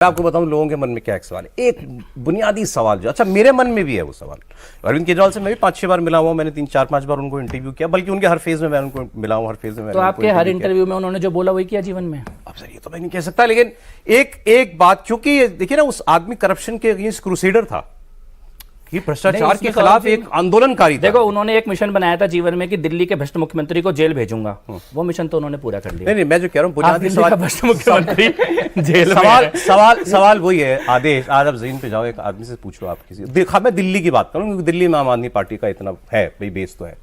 मैं आपको बताऊं लोगों के मन में क्या एक सवाल है, एक बुनियादी सवाल जो अच्छा मेरे मन में भी है वो सवाल। अरविंद केजरीवाल से मैं भी 5-6 बार मिला हुआ, मैंने 3-4-5 बार उनको इंटरव्यू किया, बल्कि उनके हर फेज में मैं उनको मिला हूं, हर फेज में। तो आपके हर इंटरव्यू में उन्होंने जो बोला वही किया जीवन में? अब सर ये तो मैं नहीं कह सकता, लेकिन एक बात, क्योंकि देखिए ना, उस आदमी करप्शन के अगेंस्ट क्रूसेडर था, ये भ्रष्टाचार के खिलाफ एक आंदोलनकारी था। देखो उन्होंने एक मिशन बनाया था जीवन में कि दिल्ली के भ्रष्ट मुख्यमंत्री को जेल भेजूंगा, वो मिशन तो उन्होंने पूरा कर लिया। नहीं, मैं जो कह रहा हूँ बुनियादी सवाल, भ्रष्ट मुख्यमंत्री जेल सवाल वही है। आदेश, आज आप जमीन पे जाओ, एक आदमी से पूछो, आप किसी देखा, मैं दिल्ली की बात करूँ क्योंकि दिल्ली में आम आदमी पार्टी का इतना है भाई, बेस तो है।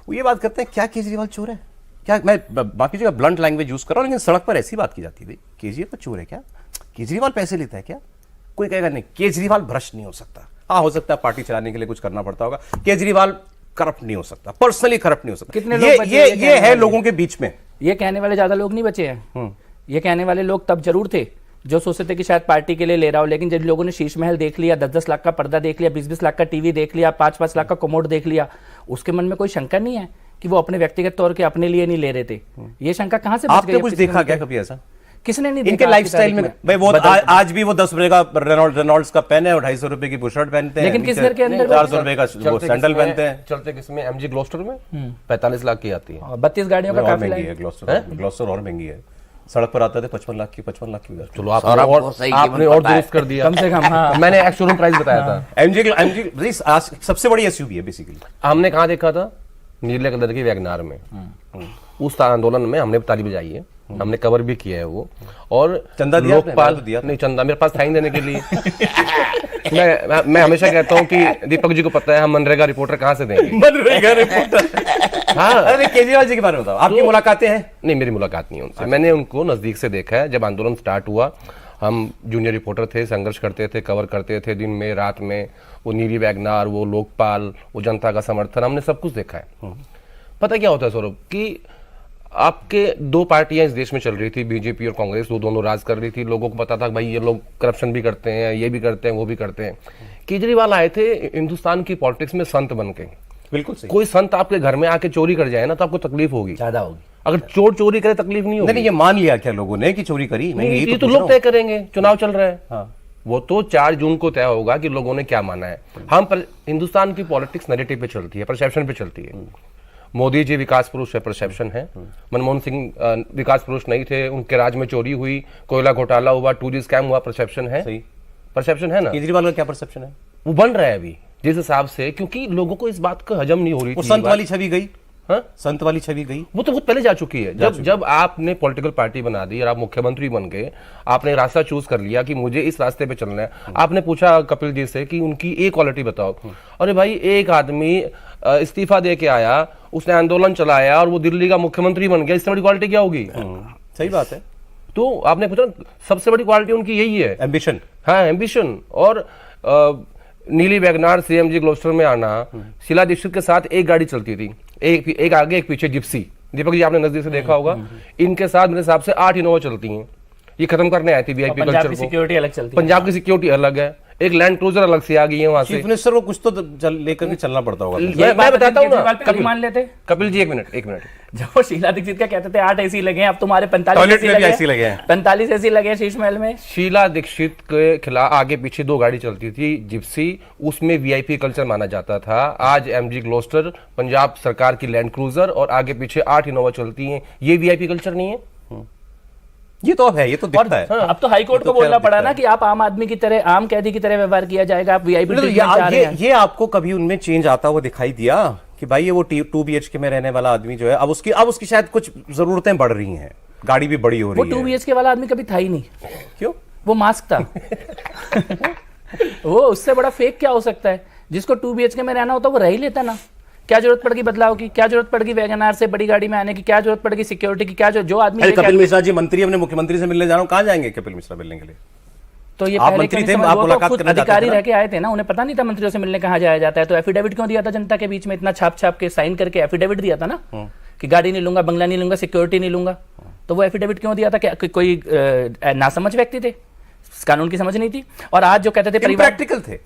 वो ये बात करते हैं क्या केजरीवाल चोर है क्या? मैं बाकी जगह ब्लंट लैंग्वेज यूज कर रहा हूँ, लेकिन सड़क पर ऐसी बात की जाती है, केजरीवाल चोर है क्या? केजरीवाल पैसे लेता है क्या? कोई कहेगा नहीं केजरीवाल भ्रष्ट नहीं हो सकता। हाँ, हो सकता है पार्टी चलाने के लिए कुछ करना पड़ता होगा, केजरीवाल करप्ट नहीं हो सकता, पर्सनली करप्ट नहीं हो सकता। कितने लोग ये है लोगों के बीच में। ये कहने वाले ज्यादा लोग नहीं बचे हैं। ये कहने वाले लोग तब जरूर थे जो सोचते थे कि शायद पार्टी के लिए ले रहा हो, लेकिन जब लोगों ने शीश महल देख लिया, 10-10 लाख का पर्दा देख लिया, 20-20 लाख का टीवी देख लिया, 5-5 लाख का कोमोड देख लिया, उसके मन में कोई शंका नहीं है कि वो अपने व्यक्तिगत तौर के अपने लिए नहीं ले रहे थे। ये शंका कहां से? आपने कुछ देखा क्या कभी ऐसा? किसने नहीं इनके लाइफस्टाइल में भाई, वो आज भी वो 10 रुपए का रेनॉल्ड्स का पेन है और 250 रुपए की बुशर्ट पहनते हैं, लेकिन किस घर के अंदर 400 रुपए का सैंडल पहनते हैं। चलते किसमें? एमजी ग्लोस्टर में 45 लाख की आती है, 32 गाड़ियों का काफिला है। ग्लोस्टर और महंगी है, सड़क पर आते थे 55 लाख की चलो आपने और दुरुस्त कर दिया कम से कम। हाँ, मैंने एक शोरूम प्राइस बताया था। एमजी सबसे बड़ी एसयूवी है बेसिकली। हमने कहाँ देखा था? नीले कलर की वैगनार में। उस आंदोलन में हमने ताली बजाई है, हमने कवर भी किया है वो। और चंदा दिया लोकपाल दिया नहीं, चंदा मेरे पास था ही देने के लिए। मैं हमेशा कहता हूँ कि दीपक जी को पता है हम मनरेगा रिपोर्टर कहाँ से देंगे। मनरेगा रिपोर्टर? हाँ, अरे केजरीवाल जी के बारे में बताओ, आपकी मुलाकातें हैं? नहीं, मेरी मुलाकात नहीं उनसे। मैंने उनको नजदीक से देखा है। जब आंदोलन स्टार्ट हुआ, हम जूनियर रिपोर्टर थे, संघर्ष करते थे, कवर करते थे दिन में रात में। वो नीली वैगनार, वो लोकपाल, वो जनता का समर्थन, हमने सब कुछ देखा है। पता क्या होता है सौरभ कि आपके दो पार्टियां इस देश में चल रही थी, बीजेपी और कांग्रेस, वो दोनों राज कर रही थी। लोगों को पता था भाई ये लोग करप्शन भी करते हैं, ये भी करते हैं, वो भी करते हैं। केजरीवाल आए थे हिंदुस्तान की पॉलिटिक्स में संत बन के। बिल्कुल सही। कोई संत आपके घर में आके चोरी कर जाए ना तो आपको तकलीफ होगी, ज्यादा होगी। अगर चोर चोरी करे तकलीफ नहीं होगी। नहीं, ये मान लिया क्या लोगों ने कि चोरी करी? नहीं, ये तो लोग तय करेंगे, चुनाव चल रहा है। हाँ। वो तो 4 जून को तय होगा कि लोगों ने क्या माना है। हिंदुस्तान की पॉलिटिक्स नैरेटिव पे चलती है, परसेप्शन पे चलती है। मोदी जी विकास पुरुष है, परसेप्शन है। मनमोहन सिंह विकास पुरुष नहीं थे, उनके राज में चोरी हुई, कोयला घोटाला हुआ, 2G स्कैम हुआ, परसेप्शन है। सही, परसेप्शन है ना। केजरीवाल का क्या परसेप्शन है? वो बन रहा है अभी जिस हिसाब से, क्योंकि लोगों को इस बात का हजम नहीं हो रही वो थी। संत वाली छवि गई। हाँ? संत वाली छवि गई, वो तो बहुत पहले जा चुकी है। जब आपने पॉलिटिकल पार्टी बना दी और आप मुख्यमंत्री बन गए, आपने रास्ता चूज कर लिया कि मुझे इस रास्ते पे चलना है। आपने पूछा कपिल जी से कि उनकी एक क्वालिटी बताओ। अरे भाई, एक आदमी इस्तीफा दे के आया, उसने आंदोलन चलाया और वो दिल्ली का मुख्यमंत्री बन गया, इससे बड़ी क्वालिटी क्या होगी? सही बात है। तो आपने पूछा सबसे बड़ी क्वालिटी उनकी यही है, एम्बिशन। हाँ, एम्बिशन। और नीली वैगनार से एमजी ग्लोस्टर में आना, शीला दीक्षित के साथ एक गाड़ी चलती थी, एक आगे एक पीछे, जिप्सी। दीपक जी आपने नजदीक से देखा होगा। इनके साथ मेरे हिसाब से 8 इनोवा चलती हैं। ये खत्म करने आई थी वीआईपी कल्चर को। पंजाब की सिक्योरिटी अलग चलती है। पंजाब की सिक्योरिटी अलग है, एक लैंड क्रूजर अलग से आ गई है वहां से। चीफ मिनिस्टर को कुछ तो लेकर के चलना पड़ता होगा। मैं बताता हूँ ना, कभी मान लेते कपिल जी, एक मिनट। जब वो शीला दीक्षित का कहते थे 8 एसी लगे हैं, अब तुम्हारे 45 टॉयलेट में भी एसी लगे हैं। 45 एसी लगे हैं शीश महल में। शीला दीक्षित के खिलाफ आगे पीछे 2 गाड़ी चलती थी, जिप्सी, उसमें वीआईपी कल्चर माना जाता था। आज एमजी ग्लोस्टर, पंजाब सरकार की लैंड क्रूजर और आगे पीछे 8 इनोवा चलती हैं। ये वीआईपी कल्चर नहीं है? ये तो अब है, ये तो दिखता है। अब तो हाईकोर्ट को बोलना पड़ा ना कि आप आम आदमी की तरह, आम कैदी की तरह व्यवहार किया जाएगा, आप वीआईपी ये आपको कभी उनमें चेंज आता हुआ दिखाई दिया कि भाई ये वो 2 BHK में रहने वाला आदमी जो है, अब उसकी शायद कुछ जरूरतें बढ़ रही हैं, गाड़ी भी बड़ी हो रही है। वो 2 BHK वाला आदमी कभी था ही नहीं। क्यों? वो मास्क था। वो उससे बड़ा फेक क्या हो सकता है? जिसको 2 BHK में रहना होता वो रह ही लेता ना। क्या जरूरत पड़ेगी बदलाव की? क्या जरूरत पड़ेगी वैगनार से बड़ी गाड़ी में आने की? क्या जरूरत पड़ेगी सिक्योरिटी की? क्या जो आदमी कपिल मिश्रा जी मंत्री अपने मुख्यमंत्री से मिलने जा रहा हूँ, कहाँ जाएंगे कपिल मिश्रा मिलने के लिए? तो ये आप मंत्री थे, आप मुलाकात करने जाते थे अधिकारी रह के आए थे ना, उन्हें पता नहीं था मंत्रियों से मिलने कहाँ जाया जाता है। तो एफिडेविट क्यों दिया था जनता के बीच में? इतना छाप के साइन करके एफिडेविट दिया था ना कि गाड़ी नहीं लूंगा, बंगला नहीं लूंगा, सिक्योरिटी नहीं लूंगा। तो वो एफिडेविट क्यों दिया था? कि कोई नासमझ व्यक्ति थे, कानून की समझ नहीं थी। और आज जो कहते थे प्रैक्टिकल थे,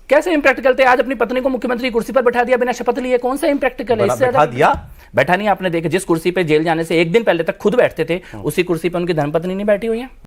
कैसे इम्प्रैक्टिकल थे? आज अपनी पत्नी को मुख्यमंत्री की कुर्सी पर बैठा दिया बिना शपथ लिए, कौन सा इम्प्रैक्टिकल है? इससे बैठा दिया? बैठा नहीं। आपने देखा जिस कुर्सी पे जेल जाने से एक दिन पहले तक खुद बैठते थे, उसी कुर्सी पर उनकी धर्मपत्नी नहीं बैठी हुई है।